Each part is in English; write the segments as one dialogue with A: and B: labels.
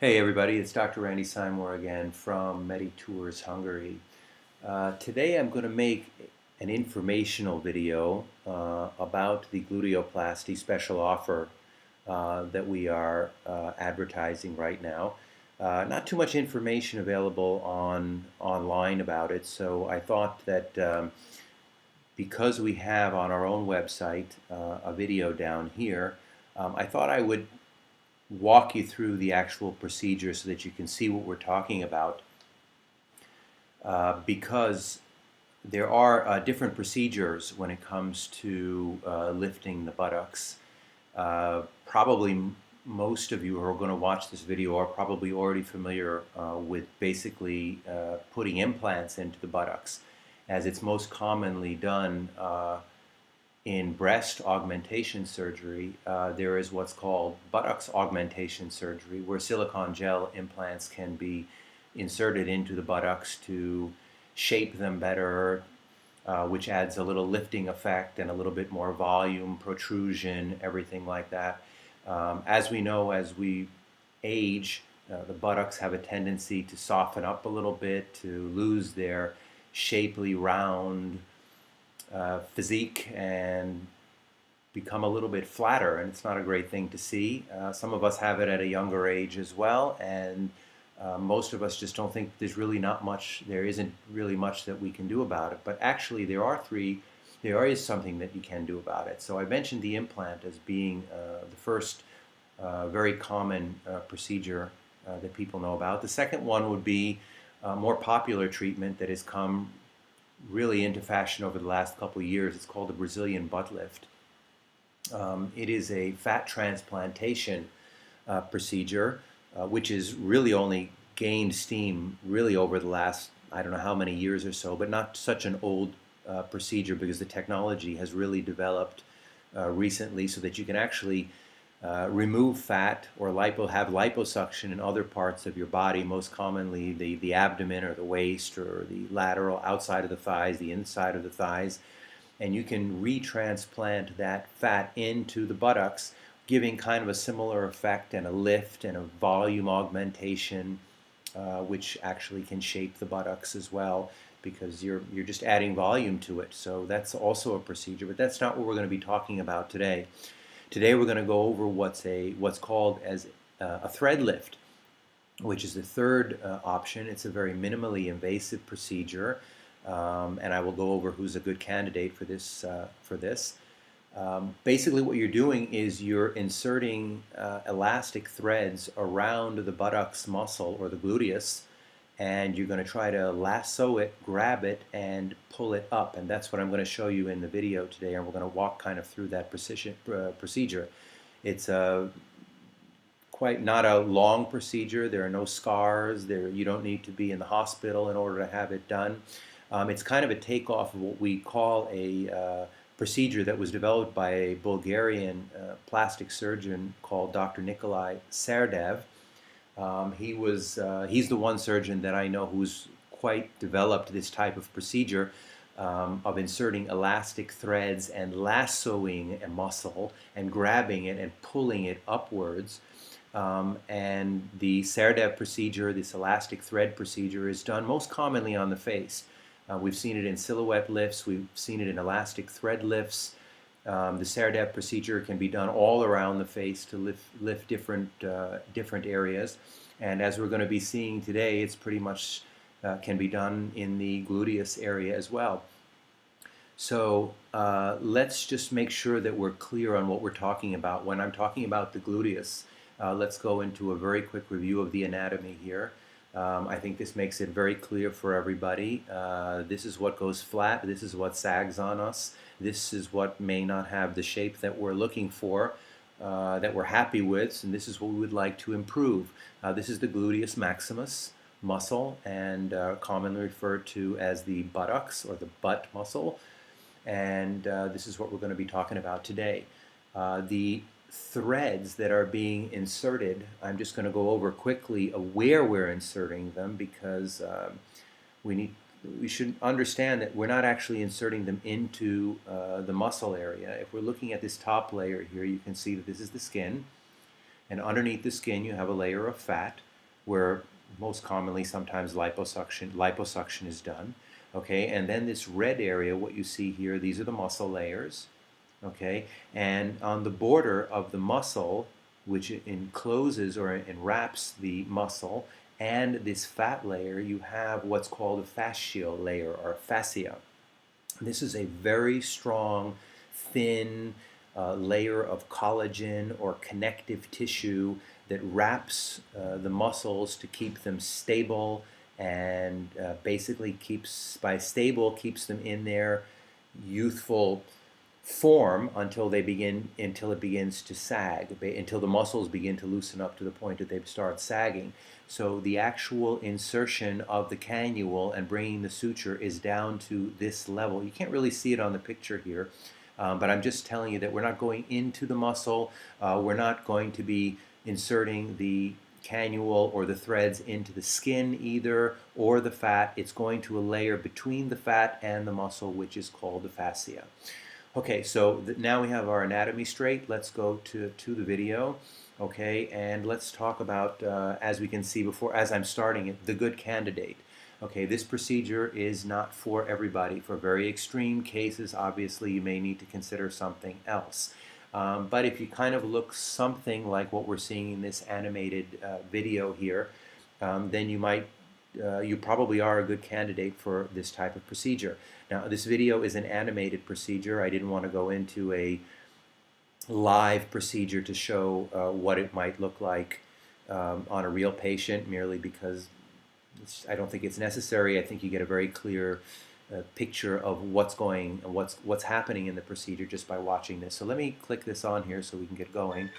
A: Hey everybody, it's Dr. Randy Simor again from Medi Tours Hungary. Today I'm going to make an informational video about the Gluteoplasty special offer that we are advertising right now. Not too much information available online about it, so I thought that because we have on our own website a video down here, I thought I would walk you through the actual procedure so that you can see what we're talking about, because there are different procedures when it comes to lifting the buttocks. Probably most of you who are going to watch this video are probably already familiar with basically putting implants into the buttocks, as it's most commonly done in breast augmentation surgery. There is what's called buttocks augmentation surgery, where silicone gel implants can be inserted into the buttocks to shape them better, which adds a little lifting effect and a little bit more volume, protrusion, everything like that. As we know, as we age, the buttocks have a tendency to soften up a little bit, to lose their shapely, round physique and become a little bit flatter, and it's not a great thing to see. Some of us have it at a younger age as well, and most of us just don't think there isn't really much that we can do about it. But actually there is something that you can do about it. So I mentioned the implant as being the first very common procedure that people know about. The second one would be a more popular treatment that has come really into fashion over the last couple of years. It's called the Brazilian butt lift. It is a fat transplantation procedure, which has really only gained steam really over the last, I don't know how many years or so, but not such an old procedure, because the technology has really developed recently so that you can actually remove fat or have liposuction in other parts of your body, most commonly the abdomen or the waist or the lateral outside of the thighs, the inside of the thighs, and you can retransplant that fat into the buttocks, giving kind of a similar effect and a lift and a volume augmentation, which actually can shape the buttocks as well, because you're just adding volume to it. So that's also a procedure, but that's not what we're going to be talking about today. Today we're going to go over what's called as a thread lift, which is the third option. It's a very minimally invasive procedure, and I will go over who's a good candidate for this. Basically what you're doing is you're inserting elastic threads around the buttocks muscle or the gluteus, and you're going to try to lasso it, grab it, and pull it up. And that's what I'm going to show you in the video today, and we're going to walk kind of through that procedure. It's quite not a long procedure. There are no scars. You don't need to be in the hospital in order to have it done. It's kind of a takeoff of what we call a procedure that was developed by a Bulgarian plastic surgeon called Dr. Nikolai Serdev. He's the one surgeon that I know who's quite developed this type of procedure of inserting elastic threads and lassoing a muscle and grabbing it and pulling it upwards. And the Serdev procedure, this elastic thread procedure, is done most commonly on the face. We've seen it in silhouette lifts, we've seen it in elastic thread lifts. The Serdev procedure can be done all around the face to lift different areas, and as we're going to be seeing today, it's pretty much can be done in the gluteus area as well. So let's just make sure that we're clear on what we're talking about. When I'm talking about the gluteus, let's go into a very quick review of the anatomy here. I think this makes it very clear for everybody. This is what goes flat, this is what sags on us, this is what may not have the shape that we're looking for, that we're happy with, and this is what we would like to improve. This is the gluteus maximus muscle, and commonly referred to as the buttocks or the butt muscle, and this is what we're going to be talking about today. The threads that are being inserted, I'm just going to go over quickly where we're inserting them, because we should understand that we're not actually inserting them into the muscle area. If we're looking at this top layer here, you can see that this is the skin, and underneath the skin you have a layer of fat, where most commonly sometimes liposuction is done. Okay, and then this red area, what you see here, these are the muscle layers. Okay, and on the border of the muscle, which encloses or enwraps the muscle, and this fat layer, you have what's called a fascial layer or fascia. This is a very strong, thin layer of collagen or connective tissue that wraps the muscles to keep them stable and basically keeps them in their youthful form until it begins to sag, until the muscles begin to loosen up to the point that they start sagging. So the actual insertion of the cannule and bringing the suture is down to this level. You can't really see it on the picture here, but I'm just telling you that we're not going into the muscle. We're not going to be inserting the cannule or the threads into the skin either, or the fat. It's going to a layer between the fat and the muscle, which is called the fascia. Okay, so now we have our anatomy straight. Let's go to the video, okay, and let's talk about, as we can see before, as I'm starting it, the good candidate. Okay, this procedure is not for everybody. For very extreme cases, obviously, you may need to consider something else. But if you kind of look something like what we're seeing in this animated video here, then you probably are a good candidate for this type of procedure. Now, this video is an animated procedure. I didn't want to go into a live procedure to show what it might look like on a real patient, merely because I don't think it's necessary. I think you get a very clear picture of what's happening in the procedure just by watching this. So let me click this on here so we can get going.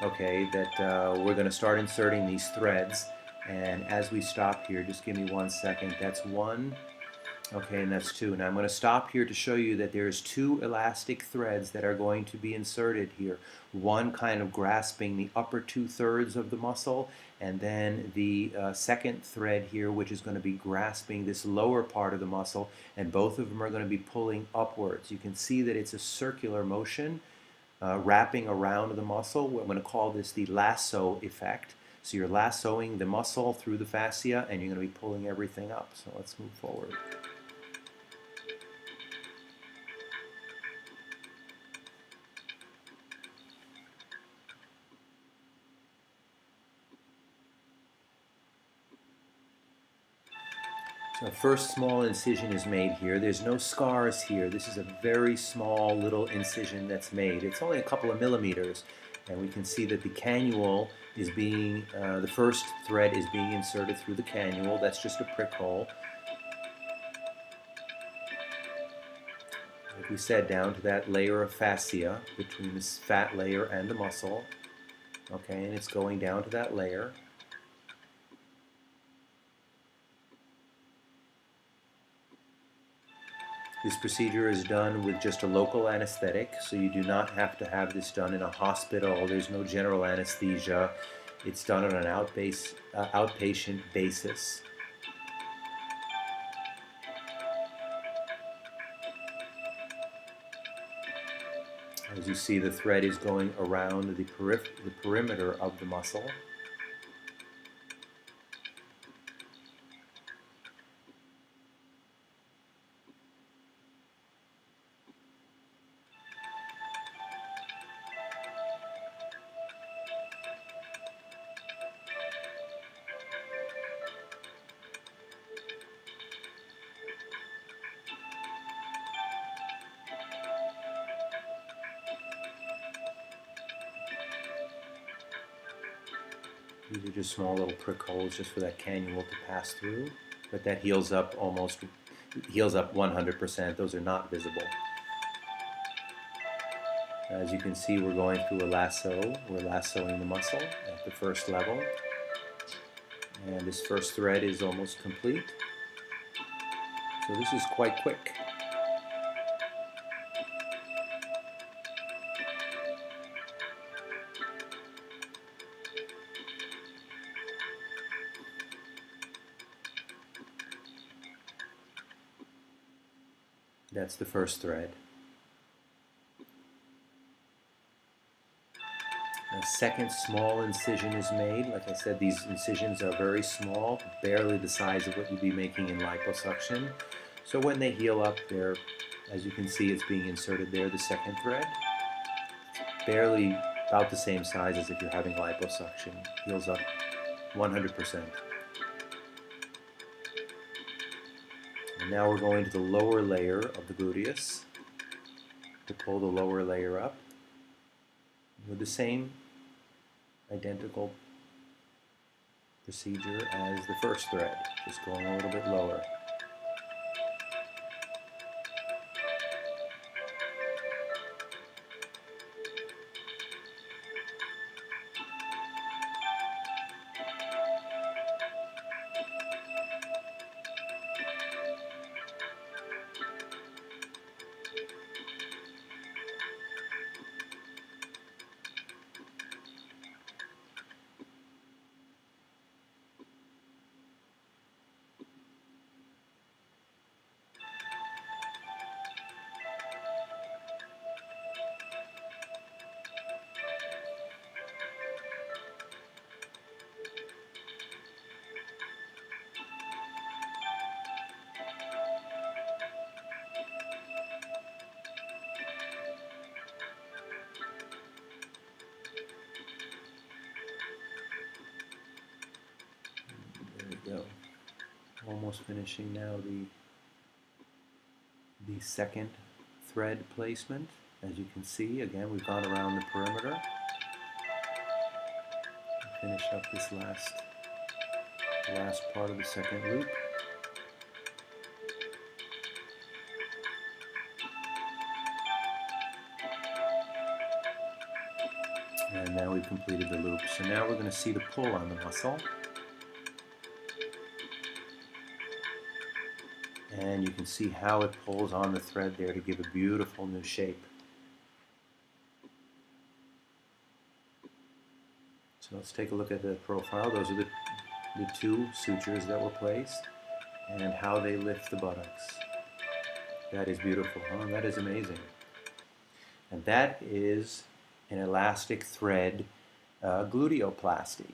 A: Okay, we're going to start inserting these threads. And as we stop here, just give me 1 second. That's one. Okay, and that's two. Now I'm going to stop here to show you that there's two elastic threads that are going to be inserted here. One kind of grasping the upper 2/3 of the muscle, and then the second thread here, which is going to be grasping this lower part of the muscle, and both of them are going to be pulling upwards. You can see that it's a circular motion wrapping around the muscle. I'm going to call this the lasso effect. So you're lassoing the muscle through the fascia, and you're going to be pulling everything up. So let's move forward. So first small incision is made here. There's no scars here. This is a very small little incision that's made. It's only a couple of millimeters, and we can see that the cannule is being, the first thread is being inserted through the cannule. That's just a prick hole. Like we said, down to that layer of fascia between this fat layer and the muscle. Okay, and it's going down to that layer. This procedure is done with just a local anesthetic, so you do not have to have this done in a hospital. There's no general anesthesia. It's done on an outpatient basis. As you see, the thread is going around the perimeter of the muscle. These are just small little prick holes just for that cannule to pass through, but that heals up 100%. Those are not visible. As you can see, we're going through a lasso. We're lassoing the muscle at the first level. And this first thread is almost complete. So this is quite quick. That's the first thread. The second small incision is made. Like I said, these incisions are very small, barely the size of what you'd be making in liposuction. So when they heal up, they're, as you can see, it's being inserted there, the second thread. Barely about the same size as if you're having liposuction. Heals up 100%. And now we're going to the lower layer of the gluteus to pull the lower layer up with the same identical procedure as the first thread, just going a little bit lower. Go. Almost finishing now the second thread placement. As you can see, again, we've gone around the perimeter. Finish up this last part of the second loop. And now we've completed the loop. So now we're going to see the pull on the muscle. And you can see how it pulls on the thread there to give a beautiful new shape. So let's take a look at the profile. Those are the two sutures that were placed and how they lift the buttocks. That is beautiful, huh? That is amazing. And that is an elastic thread gluteoplasty.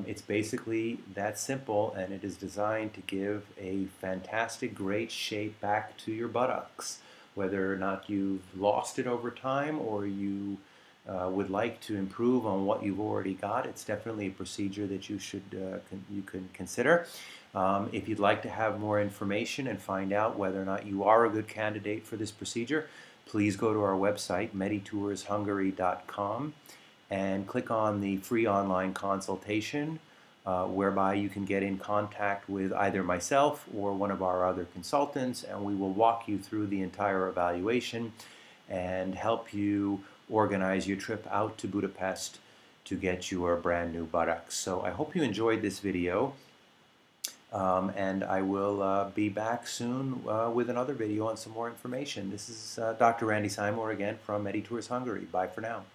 A: It's basically that simple, and it is designed to give a fantastic, great shape back to your buttocks. Whether or not you've lost it over time or you would like to improve on what you've already got, it's definitely a procedure that you can consider. If you'd like to have more information and find out whether or not you are a good candidate for this procedure, please go to our website, meditourshungary.com. and click on the free online consultation whereby you can get in contact with either myself or one of our other consultants, and we will walk you through the entire evaluation and help you organize your trip out to Budapest to get your brand new buttocks. So I hope you enjoyed this video, and I will be back soon with another video on some more information. This is Dr. Randy Simor again from Medi Tours Hungary. Bye for now.